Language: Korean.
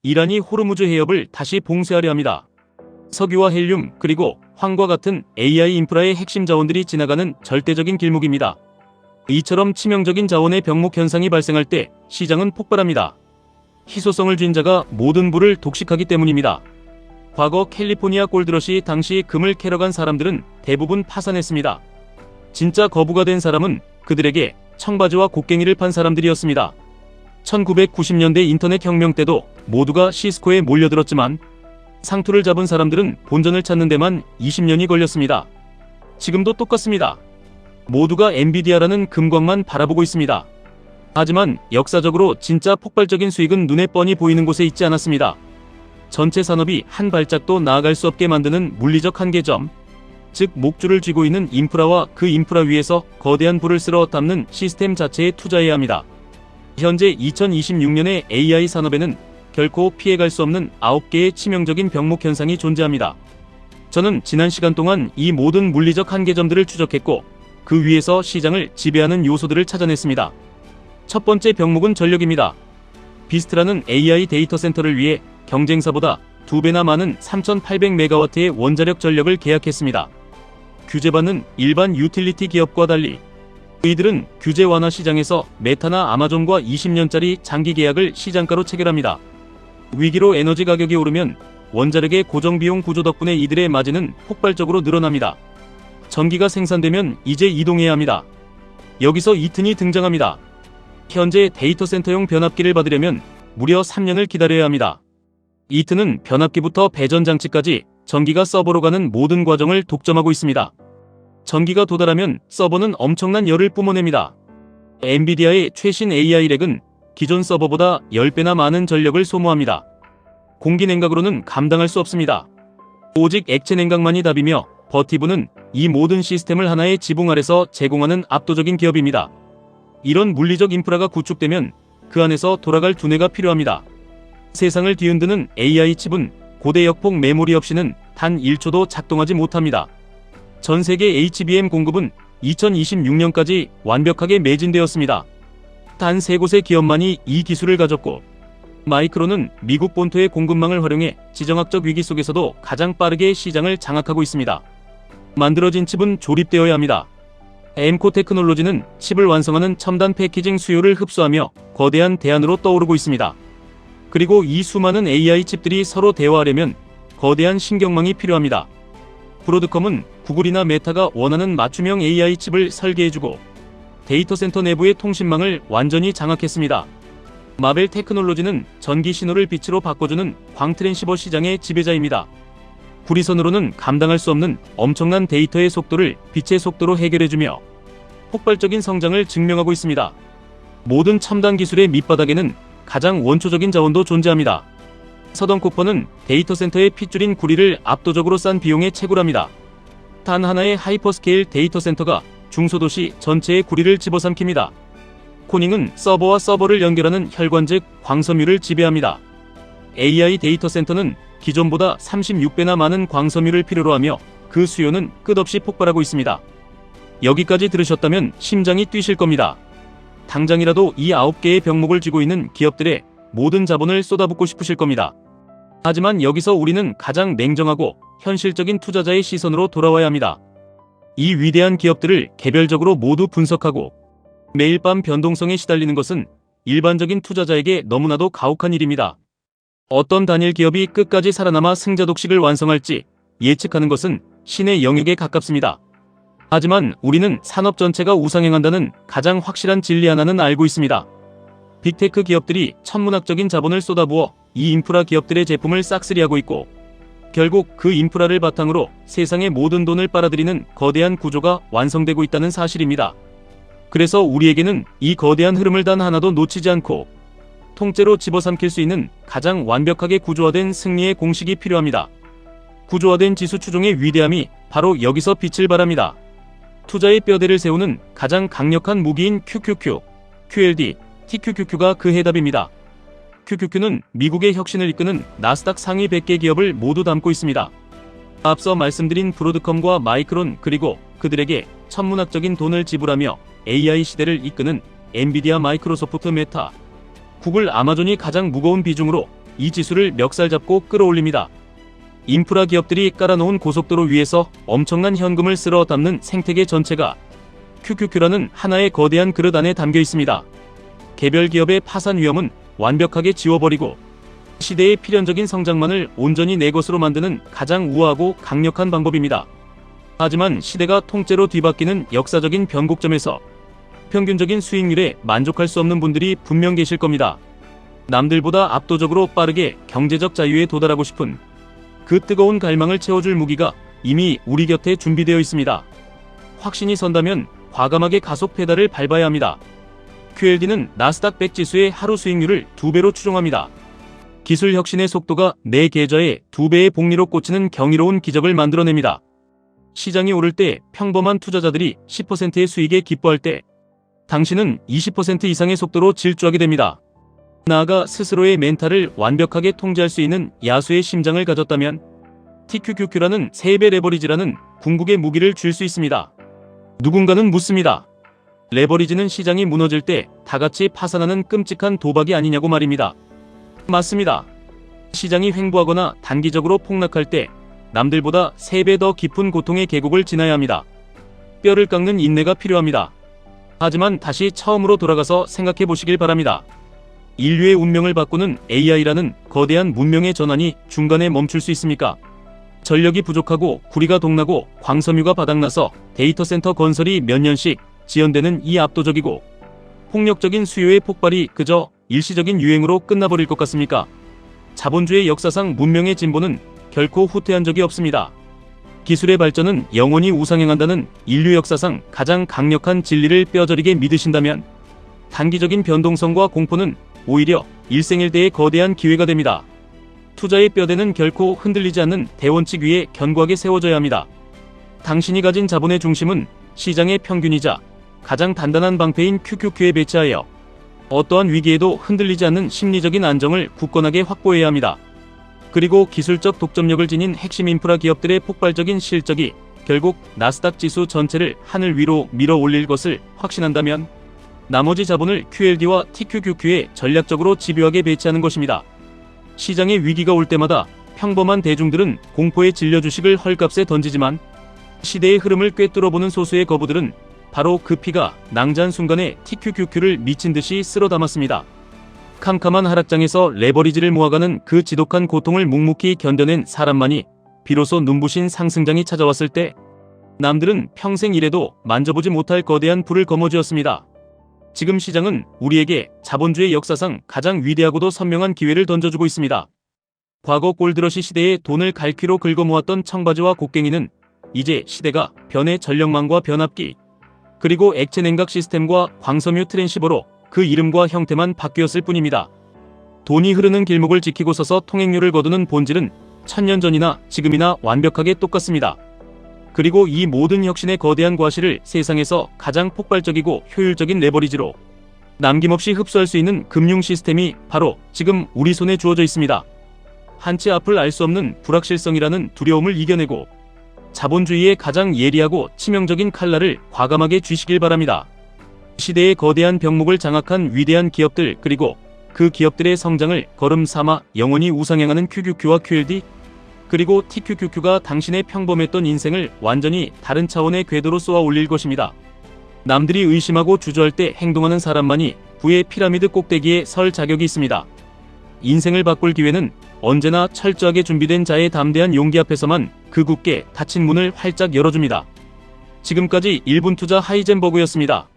이란이 호르무즈 해협을 다시 봉쇄하려 합니다. 석유와 헬륨 그리고 황과 같은 AI 인프라의 핵심 자원들이 지나가는 절대적인 길목입니다. 이처럼 치명적인 자원의 병목 현상이 발생할 때 시장은 폭발합니다. 희소성을 쥔 자가 모든 부를 독식하기 때문입니다. 과거 캘리포니아 골드러시 당시 금을 캐러 간 사람들은 대부분 파산했습니다. 진짜 거부가 된 사람은 그들에게 청바지와 곡괭이를 판 사람들이었습니다. 1990년대 인터넷 혁명 때도 모두가 시스코에 몰려들었지만 상투를 잡은 사람들은 본전을 찾는 데만 20년이 걸렸습니다. 지금도 똑같습니다. 모두가 엔비디아라는 금광만 바라보고 있습니다. 하지만 역사적으로 진짜 폭발적인 수익은 눈에 뻔히 보이는 곳에 있지 않았습니다. 전체 산업이 한 발짝도 나아갈 수 없게 만드는 물리적 한계점, 즉 목줄을 쥐고 있는 인프라와 그 인프라 위에서 거대한 부를 쓸어 담는 시스템 자체에 투자해야 합니다. 현재 2026년의 AI 산업에는 결코 피해갈 수 없는 9개의 치명적인 병목 현상이 존재합니다. 저는 지난 시간 동안 이 모든 물리적 한계점들을 추적했고 그 위에서 시장을 지배하는 요소들을 찾아냈습니다. 첫 번째 병목은 전력입니다. 비스트라는 AI 데이터 센터를 위해 경쟁사보다 2배나 많은 3800메가와트의 원자력 전력을 계약했습니다. 규제받는 일반 유틸리티 기업과 달리 이들은 규제 완화 시장에서 메타나 아마존과 20년짜리 장기 계약을 시장가로 체결합니다. 위기로 에너지 가격이 오르면 원자력의 고정비용 구조 덕분에 이들의 마진은 폭발적으로 늘어납니다. 전기가 생산되면 이제 이동해야 합니다. 여기서 이튼이 등장합니다. 현재 데이터 센터용 변압기를 받으려면 무려 3년을 기다려야 합니다. 이튼은 변압기부터 배전 장치까지 전기가 서버로 가는 모든 과정을 독점하고 있습니다. 전기가 도달하면 서버는 엄청난 열을 뿜어냅니다. 엔비디아의 최신 AI 렉은 기존 서버보다 10배나 많은 전력을 소모합니다. 공기 냉각으로는 감당할 수 없습니다. 오직 액체 냉각만이 답이며 버티브는 이 모든 시스템을 하나의 지붕 아래서 제공하는 압도적인 기업입니다. 이런 물리적 인프라가 구축되면 그 안에서 돌아갈 두뇌가 필요합니다. 세상을 뒤흔드는 AI 칩은 고대 역폭 메모리 없이는 단 1초도 작동하지 못합니다. 전 세계 HBM 공급은 2026년까지 완벽하게 매진되었습니다. 단 3곳의 기업만이 이 기술을 가졌고 마이크론은 미국 본토의 공급망을 활용해 지정학적 위기 속에서도 가장 빠르게 시장을 장악하고 있습니다. 만들어진 칩은 조립되어야 합니다. 엠코 테크놀로지는 칩을 완성하는 첨단 패키징 수요를 흡수하며 거대한 대안으로 떠오르고 있습니다. 그리고 이 수많은 AI 칩들이 서로 대화하려면 거대한 신경망이 필요합니다. 브로드컴은 구글이나 메타가 원하는 맞춤형 AI 칩을 설계해주고 데이터 센터 내부의 통신망을 완전히 장악했습니다. 마벨 테크놀로지는 전기 신호를 빛으로 바꿔주는 광트랜시버 시장의 지배자입니다. 구리선으로는 감당할 수 없는 엄청난 데이터의 속도를 빛의 속도로 해결해주며 폭발적인 성장을 증명하고 있습니다. 모든 첨단 기술의 밑바닥에는 가장 원초적인 자원도 존재합니다. 서던코퍼는 데이터 센터의 핏줄인 구리를 압도적으로 싼 비용에 채굴합니다. 단 하나의 하이퍼스케일 데이터 센터가 중소도시 전체의 구리를 집어삼킵니다. 코닝은 서버와 서버를 연결하는 혈관 즉 광섬유를 지배합니다. AI 데이터 센터는 기존보다 36배나 많은 광섬유를 필요로 하며 그 수요는 끝없이 폭발하고 있습니다. 여기까지 들으셨다면 심장이 뛰실 겁니다. 당장이라도 이 9개의 병목을 쥐고 있는 기업들의 모든 자본을 쏟아붓고 싶으실 겁니다. 하지만 여기서 우리는 가장 냉정하고 현실적인 투자자의 시선으로 돌아와야 합니다. 이 위대한 기업들을 개별적으로 모두 분석하고 매일 밤 변동성에 시달리는 것은 일반적인 투자자에게 너무나도 가혹한 일입니다. 어떤 단일 기업이 끝까지 살아남아 승자 독식을 완성할지 예측하는 것은 신의 영역에 가깝습니다. 하지만 우리는 산업 전체가 우상향한다는 가장 확실한 진리 하나는 알고 있습니다. 빅테크 기업들이 천문학적인 자본을 쏟아부어 이 인프라 기업들의 제품을 싹쓸이하고 있고 결국 그 인프라를 바탕으로 세상의 모든 돈을 빨아들이는 거대한 구조가 완성되고 있다는 사실입니다. 그래서 우리에게는 이 거대한 흐름을 단 하나도 놓치지 않고 통째로 집어삼킬 수 있는 가장 완벽하게 구조화된 승리의 공식이 필요합니다. 구조화된 지수 추종의 위대함이 바로 여기서 빛을 발합니다. 투자의 뼈대를 세우는 가장 강력한 무기인 QQQ, QLD, TQQQ가 그 해답입니다. QQQ는 미국의 혁신을 이끄는 나스닥 상위 100개 기업을 모두 담고 있습니다. 앞서 말씀드린 브로드컴과 마이크론 그리고 그들에게 천문학적인 돈을 지불하며 AI 시대를 이끄는 엔비디아, 마이크로소프트, 메타, 구글, 아마존이 가장 무거운 비중으로 이 지수를 멱살 잡고 끌어올립니다. 인프라 기업들이 깔아놓은 고속도로 위에서 엄청난 현금을 쓸어 담는 생태계 전체가 QQQ라는 하나의 거대한 그릇 안에 담겨 있습니다. 개별 기업의 파산 위험은 완벽하게 지워버리고 시대의 필연적인 성장만을 온전히 내 것으로 만드는 가장 우아하고 강력한 방법입니다. 하지만 시대가 통째로 뒤바뀌는 역사적인 변곡점에서 평균적인 수익률에 만족할 수 없는 분들이 분명 계실 겁니다. 남들보다 압도적으로 빠르게 경제적 자유에 도달하고 싶은 그 뜨거운 갈망을 채워줄 무기가 이미 우리 곁에 준비되어 있습니다. 확신이 선다면 과감하게 가속 페달을 밟아야 합니다. QLD는 나스닥 100 지수의 하루 수익률을 2배로 추종합니다. 기술 혁신의 속도가 내 계좌에 2배의 복리로 꽂히는 경이로운 기적을 만들어냅니다. 시장이 오를 때 평범한 투자자들이 10%의 수익에 기뻐할 때 당신은 20% 이상의 속도로 질주하게 됩니다. 나아가 스스로의 멘탈을 완벽하게 통제할 수 있는 야수의 심장을 가졌다면 TQQQ라는 3배 레버리지라는 궁극의 무기를 줄 수 있습니다. 누군가는 묻습니다. 레버리지는 시장이 무너질 때 다같이 파산하는 끔찍한 도박이 아니냐고 말입니다. 맞습니다. 시장이 횡보하거나 단기적으로 폭락할 때 남들보다 3배 더 깊은 고통의 계곡을 지나야 합니다. 뼈를 깎는 인내가 필요합니다. 하지만 다시 처음으로 돌아가서 생각해 보시길 바랍니다. 인류의 운명을 바꾸는 AI라는 거대한 문명의 전환이 중간에 멈출 수 있습니까? 전력이 부족하고 구리가 동나고 광섬유가 바닥나서 데이터 센터 건설이 몇 년씩 지연되는 이 압도적이고 폭력적인 수요의 폭발이 그저 일시적인 유행으로 끝나버릴 것 같습니까? 자본주의 역사상 문명의 진보는 결코 후퇴한 적이 없습니다. 기술의 발전은 영원히 우상향한다는 인류 역사상 가장 강력한 진리를 뼈저리게 믿으신다면 단기적인 변동성과 공포는 오히려 일생일대의 거대한 기회가 됩니다. 투자의 뼈대는 결코 흔들리지 않는 대원칙 위에 견고하게 세워져야 합니다. 당신이 가진 자본의 중심은 시장의 평균이자 가장 단단한 방패인 QQQ에 배치하여 어떠한 위기에도 흔들리지 않는 심리적인 안정을 굳건하게 확보해야 합니다. 그리고 기술적 독점력을 지닌 핵심 인프라 기업들의 폭발적인 실적이 결국 나스닥 지수 전체를 하늘 위로 밀어 올릴 것을 확신한다면 나머지 자본을 QLD와 TQQQ에 전략적으로 집요하게 배치하는 것입니다. 시장의 위기가 올 때마다 평범한 대중들은 공포에 질려 주식을 헐값에 던지지만 시대의 흐름을 꿰뚫어보는 소수의 거부들은 바로 그 피가 낭자한 순간에 TQQQ를 미친 듯이 쓸어 담았습니다. 캄캄한 하락장에서 레버리지를 모아가는 그 지독한 고통을 묵묵히 견뎌낸 사람만이 비로소 눈부신 상승장이 찾아왔을 때 남들은 평생 일해도 만져보지 못할 거대한 불을 거머쥐었습니다. 지금 시장은 우리에게 자본주의 역사상 가장 위대하고도 선명한 기회를 던져주고 있습니다. 과거 골드러시 시대에 돈을 갈퀴로 긁어모았던 청바지와 곡괭이는 이제 시대가 변의 전력망과 변압기 그리고 액체 냉각 시스템과 광섬유 트랜시버로 그 이름과 형태만 바뀌었을 뿐입니다. 돈이 흐르는 길목을 지키고 서서 통행료를 거두는 본질은 1000년 전이나 지금이나 완벽하게 똑같습니다. 그리고 이 모든 혁신의 거대한 과실을 세상에서 가장 폭발적이고 효율적인 레버리지로 남김없이 흡수할 수 있는 금융 시스템이 바로 지금 우리 손에 주어져 있습니다. 한치 앞을 알 수 없는 불확실성이라는 두려움을 이겨내고 자본주의의 가장 예리하고 치명적인 칼날을 과감하게 쥐시길 바랍니다. 시대의 거대한 병목을 장악한 위대한 기업들 그리고 그 기업들의 성장을 걸음 삼아 영원히 우상향하는 QQQ와 QLD 그리고 TQQQ가 당신의 평범했던 인생을 완전히 다른 차원의 궤도로 쏘아 올릴 것입니다. 남들이 의심하고 주저할 때 행동하는 사람만이 부의 피라미드 꼭대기에 설 자격이 있습니다. 인생을 바꿀 기회는 언제나 철저하게 준비된 자의 담대한 용기 앞에서만 그 굳게 닫힌 문을 활짝 열어줍니다. 지금까지 1분 투자 하이젠버그였습니다.